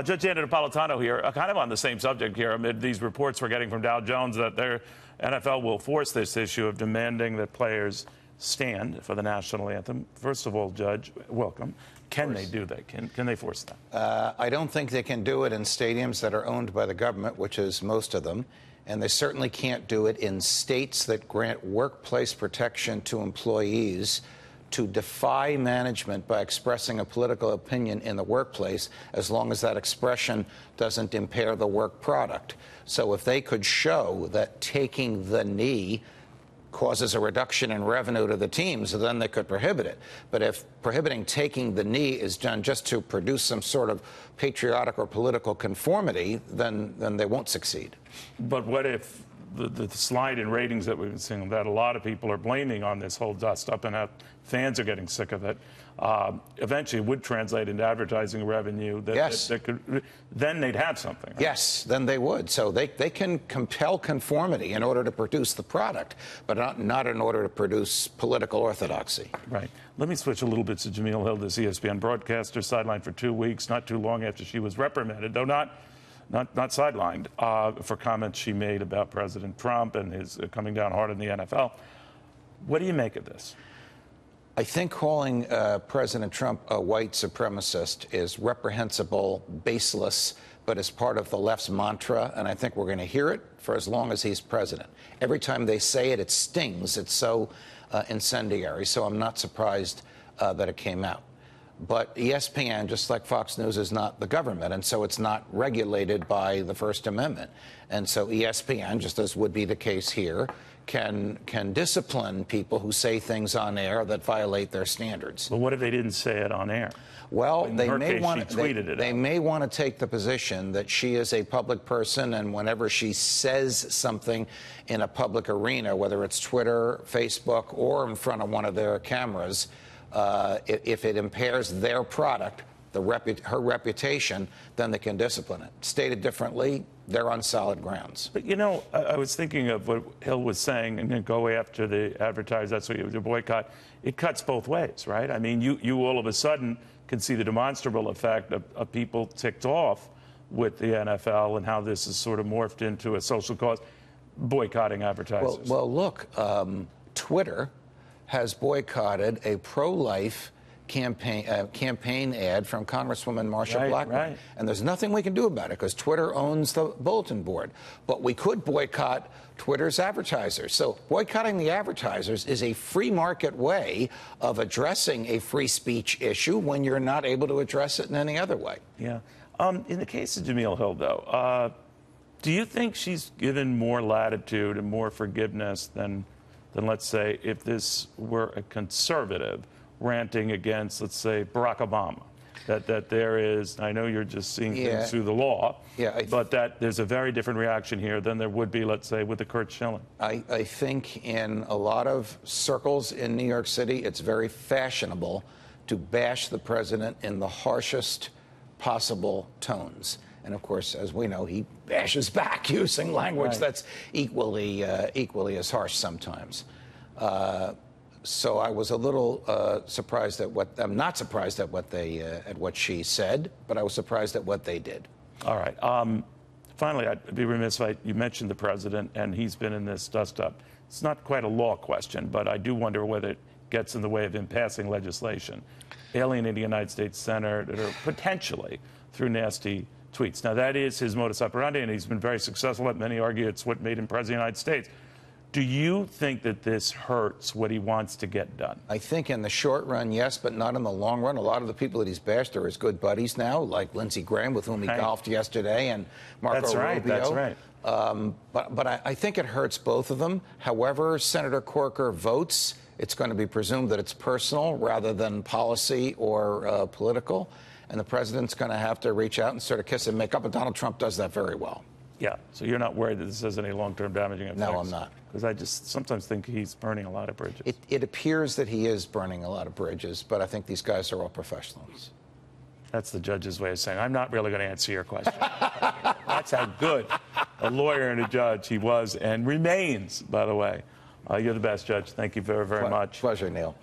Judge Andrew Napolitano here, kind of on the same subject here, amid these reports we're getting from Dow Jones that their NFL will force this issue of demanding that players stand for the national anthem. First of all, Judge, welcome. Can they do that? Can they force that? I don't think they can do it in stadiums that are owned by the government, which is most of them. And they certainly can't do it in states that grant workplace protection to employees to defy management by expressing a political opinion in the workplace, as long as that expression doesn't impair the work product. So if they could show that taking the knee causes a reduction in revenue to the teams, then they could prohibit it. But if prohibiting taking the knee is done just to produce some sort of patriotic or political conformity, then they won't succeed. But what if the slide in ratings that we've been seeing, that a lot of people are blaming on this whole dust-up and how fans are getting sick of it, eventually would translate into advertising revenue that could, then they'd have something, right? Yes, then they would. So they can compel conformity in order to produce the product, but not in order to produce political orthodoxy. Right. Let me switch a little bit to Jemele Hill, this ESPN broadcaster, sidelined for 2 weeks, not too long after she was reprimanded, though not sidelined, for comments she made about President Trump and his coming down hard on the NFL. What do you make of this? I think calling President Trump a white supremacist is reprehensible, baseless, but is part of the left's mantra, and I think we're going to hear it for as long as he's president. Every time they say it, it stings. It's so incendiary, so I'm not surprised that it came out. But ESPN, just like Fox News, is not the government, and so it's not regulated by the First Amendment. And so ESPN, just as would be the case here, can discipline people who say things on air that violate their standards. But what if they didn't say it on air? Well, they may want to take the position that she is a public person, and whenever she says something in a public arena, whether it's Twitter, Facebook, or in front of one of their cameras, if it impairs their product, her reputation, then they can discipline it. Stated differently, they're on solid grounds. But, you know, I was thinking of what Hill was saying, and then go after the advertisers. That's what you boycott. It cuts both ways, right? I mean, you all of a sudden can see the demonstrable effect of people ticked off with the NFL and how this is sort of morphed into a social cause, boycotting advertisers. Well, look, Twitter has boycotted a pro-life campaign ad from Congresswoman Marsha Blackburn. Right. And there's nothing we can do about it because Twitter owns the bulletin board. But we could boycott Twitter's advertisers. So boycotting the advertisers is a free market way of addressing a free speech issue when you're not able to address it in any other way. Yeah. In the case of Jemele Hill, though, do you think she's given more latitude and more forgiveness than let's say, if this were a conservative ranting against, let's say, Barack Obama? That there is, I know you're just seeing things through the law, but that there's a very different reaction here than there would be, let's say, with the Kurt Schilling. I think in a lot of circles in New York City, it's very fashionable to bash the president in the harshest possible tones. And of course, as we know, he bashes back using language that's equally as harsh sometimes. So I was a little surprised at what I'm not surprised at what she said, but I was surprised at what they did. All right. Finally, I'd be remiss if you mentioned the president, and he's been in this dust-up. It's not quite a law question, but I do wonder whether it gets in the way of him passing legislation, alienating the United States Senator potentially through nasty tweets. Now, that is his modus operandi, and he's been very successful at it. Many argue it's what made him president of the United States. Do you think that this hurts what he wants to get done? I think in the short run, yes, but not in the long run. A lot of the people that he's bashed are his good buddies now, like Lindsey Graham, with whom he golfed yesterday, and Marco Rubio. That's right. But I think it hurts both of them. However Senator Corker votes, it's going to be presumed that it's personal rather than policy or political. And the president's going to have to reach out and sort of kiss and make up, and Donald Trump does that very well. Yeah, so you're not worried that this has any long-term damaging effects? No, I'm not. Because I just sometimes think he's burning a lot of bridges. It appears that he is burning a lot of bridges, but I think these guys are all professionals. That's the judge's way of saying, I'm not really going to answer your question. That's how good a lawyer and a judge he was and remains, by the way. You're the best, Judge. Thank you very, very much. Pleasure, Neil.